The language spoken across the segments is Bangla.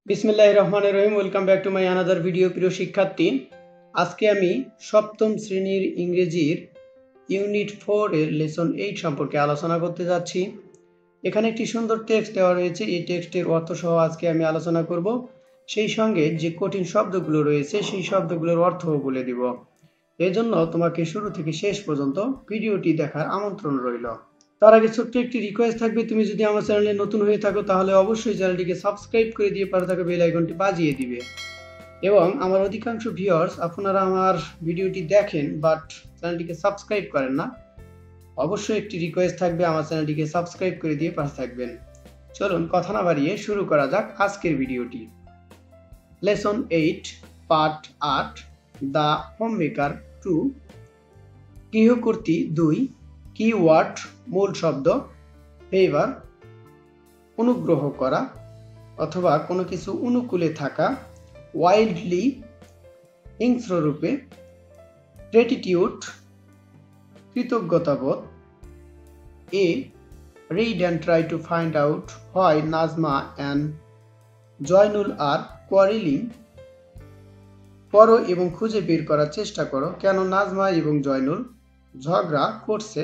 বিসমিল্লাহির রহমানির রহিম। Welcome back to my another video. প্রিয় শিক্ষার্থী, আজকে আমি সপ্তম শ্রেণীর ইংরেজির ইউনিট 4 এর লেসন 8 সম্পর্কে আলোচনা করতে যাচ্ছি। এখানে একটি সুন্দর টেক্সট দেওয়া রয়েছে। এই টেক্সটের অর্থ সহ আজকে আমি আলোচনা করব। সেই সঙ্গে যে কঠিন শব্দগুলো রয়েছে সেই শব্দগুলোর অর্থও বলে দিব। এজন্য তোমাকে শুরু থেকে শেষ পর্যন্ত ভিডিওটি দেখার আমন্ত্রণ রইল। তার আগে ছোট্ট একটি রিকোয়েস্ট থাকবে, তুমি যদি আমার চ্যানেলে নতুন হয়ে থাকো তাহলে অবশ্যই চ্যানেলটিকে সাবস্ক্রাইব করে দিয়ে পাশে থাকা বেল আইকনটি বাজিয়ে দিবে। এবং আমার অধিকাংশ ভিউয়ার্স আপনারা আমার ভিডিওটি দেখেন বাট চ্যানেলটিকে সাবস্ক্রাইব করেন না। অবশ্যই একটি রিকোয়েস্ট থাকবে, আমার চ্যানেলটিকে সাবস্ক্রাইব করে দিয়ে পাশে থাকবেন। চলুন কথা না বাড়িয়ে শুরু করা যাক আজকের ভিডিওটি। Lesson 8 part 8 the homemaker 2, গৃহকর্ত্রী 2। Keyword মূল শব্দ ফেভার অনুগ্রহ করা অথবা কোনো কিছু অনুকূলে থাকা, ওয়াইল্ডলি হিংস্র রূপে, গ্র্যাটিটিউড কৃতজ্ঞতাবোধ। A read and try to find out why Nazma and Joynul are quarreling। পড়ো এবং খুঁজে বের করার চেষ্টা করো কেন নাজমা এবং জয়নুল ঝগড়া করছে।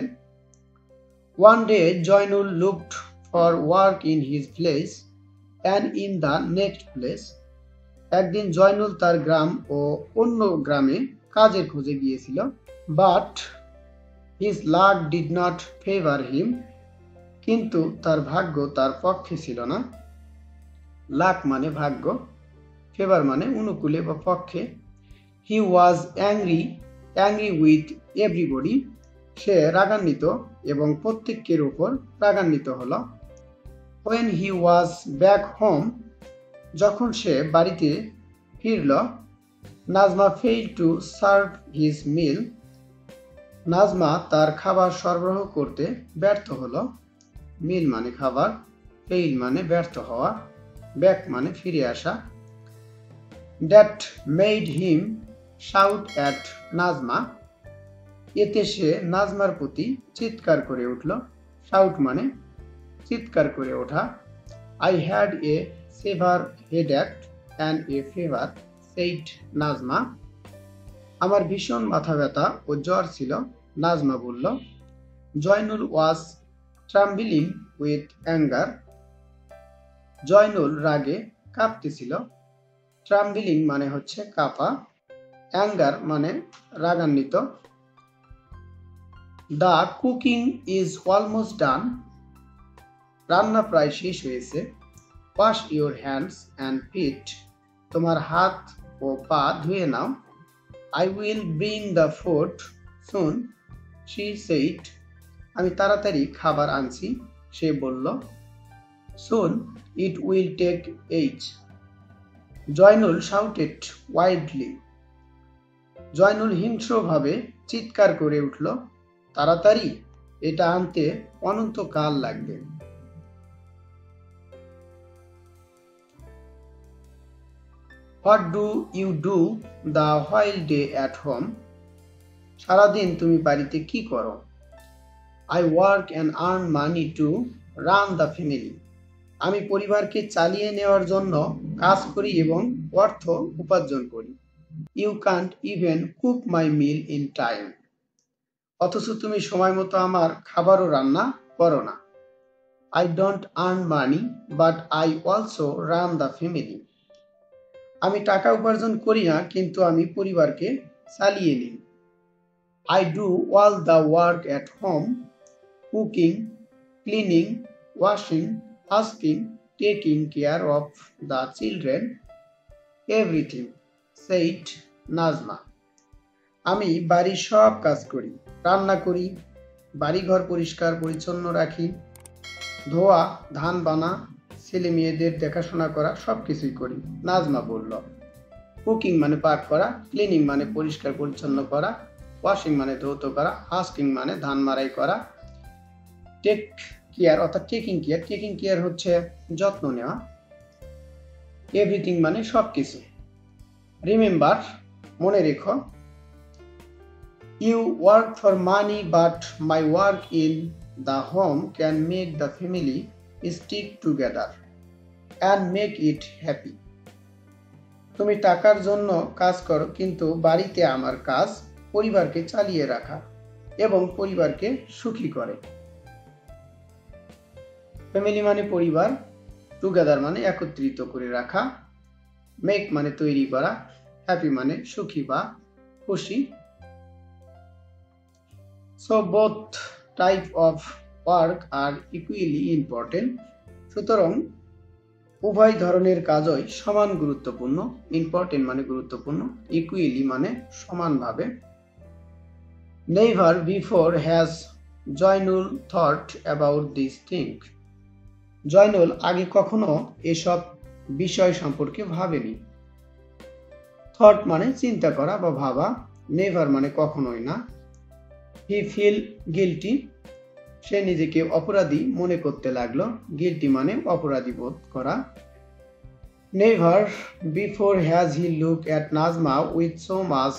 One day Joynul looked for work in his place and in the next place. একদিন জয়নুল তার গ্রাম ও অন্য গ্রামে কাজের খোঁজে গিয়েছিল। But his luck did not favor him. কিন্তু তার ভাগ্য তার পক্ষে ছিল না। লাক মানে ভাগ্য, ফেভার মানে অনুকূলে বা পক্ষে। He was angry with everybody. সে রাগান্বিত এবং প্রত্যেকের উপর রাগান্বিত হলো। When he was back home, যখন সে বাড়িতে ফিরল, Nazma failed to serve his meal. Nazma তার খাবার সরবরাহ করতে ব্যর্থ হলো। মিল মানে খাবার, ফেইল মানে ব্যর্থ হওয়া, ব্যাক মানে ফিরে আসা। That made him shout at Nazma. এতে সে নাজমার প্রতি চিৎকার করে উঠল। শাউট মানে চিৎকার করে ওঠা। I had a severe headache and a fever, said Nazma. আমার ভীষণ মাথা ব্যথা ও জ্বর ছিল, নাজমা বলল। Zainul was trembling with anger. Zainul রাগে কাঁপতেছিল। ট্রাম্বলিং মানে হচ্ছে কাঁপা, অ্যাঙ্গার মানে রাগান্বিত। The cooking is almost done. রান্না প্রায় শেষ হয়েছে। Wash your hands and feet. তোমার হাত ও পা ধুয়ে নাও। I will bring the food soon, she said. আমি তাড়াতাড়ি খাবার আনছি, সে বলল। Soon it will take age. Zainul shouted wildly. Zainul হিংস্রভাবে চিৎকার করে উঠল, তাড়াতাড়ি, এটা আনতে অনন্তকাল লাগবে। What do you do the whole day at home? সারাদিন তুমি বাড়িতে কি করো? I work and earn money to run the family. আমি পরিবারকে চালিয়ে নেওয়ার জন্য কাজ করি এবং অর্থ উপার্জন করি। You can't even cook my meal in time. অথচ তুমি সময় মতো আমার খাবারও রান্না করো না। I don't earn money, but I also run the family. আমি টাকা উপার্জন করি না, কিন্তু আমি পরিবারকে চালিয়ে নিই। I do all the work at home, cooking, cleaning, washing, husking, taking care of the children, everything, said Nazma. আমি বাড়ির সব কাজ করি, রান্না করি, বাড়িঘর পরিষ্কার পরিচ্ছন্ন রাখি, ধোয়া, ধান বানা, ছেলে মেয়েদের দেখাশোনা করা, সবকিছুই করি, নাজমা বলল। কুকিং মানে পাক করা, ক্লিনিং মানে পরিষ্কার পরিচ্ছন্ন করা, ওয়াশিং মানে ধৌত করা, হাস্কিং মানে ধান মাড়াই করা, টেক কেয়ার অর্থাৎ টেকিং কেয়ার হচ্ছে যত্ন নেওয়া, এভরিথিং মানে সবকিছু। রিমেম্বার মনে রেখো। You work for money, but my work in the home can make the family stick together and make it happy. তুমি টাকার জন্য কাজ করো, কিন্তু বাড়িতে আমার কাজ পরিবারকে চালিয়ে রাখা এবং পরিবারকে সুখী করে। ফ্যামিলি মানে পরিবার, টুগেদার মানে একত্রিত করে রাখা, মেক মানে তৈরি করা, হ্যাপি মানে সুখী বা খুশি। So both type of work are equally important. সুতরাং উভয় ধরনের কাজই সমান গুরুত্বপূর্ণ। ইম্পর্টেন্ট মানে গুরুত্বপূর্ণ, ইকুয়ালি মানে সমানভাবে। Never before has Zainul thought about this thing. Zainul আগে কখনো এসব বিষয় সম্পর্কে ভাবেনি। থট মানে চিন্তা করা বা ভাবা, নেভার মানে কখনোই না। হি ফিল গিল্টি, সে নিজেকে অপরাধী মনে করতে লাগলো। গিল্টি মানে অপরাধী বোধ করা। Never before has he look at Nazma with so much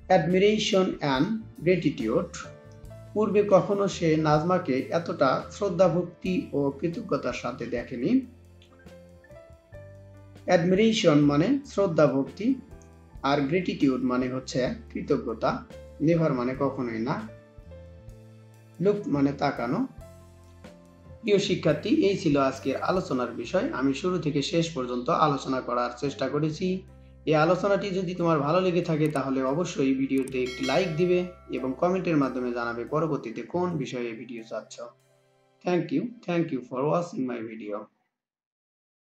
admiration and gratitude. পূর্বে কখনো সে নাজমাকে এতটা শ্রদ্ধাভক্তি ও কৃতজ্ঞতার সাথে দেখেনি। অ্যাডমিরেশন মানে শ্রদ্ধা ভক্তি, আর গ্রেটিটিউড মানে হচ্ছে কৃতজ্ঞতা। নেভার মানে কখনোই না। লুক মানে তাকানো। প্রিয় শিক্ষার্থী, এই ছিল আজকের আলোচনার বিষয়। আমি শুরু থেকে শেষ পর্যন্ত আলোচনা করার চেষ্টা করেছি। এই আলোচনাটি যদি তোমার ভালো লেগে থাকে তাহলে অবশ্যই ভিডিওতে একটি লাইক দিবে এবং কমেন্টের মাধ্যমে জানাবে পরবর্তীতে কোন বিষয়ে ভিডিও চাচ্ছ। Thank you for watching my video.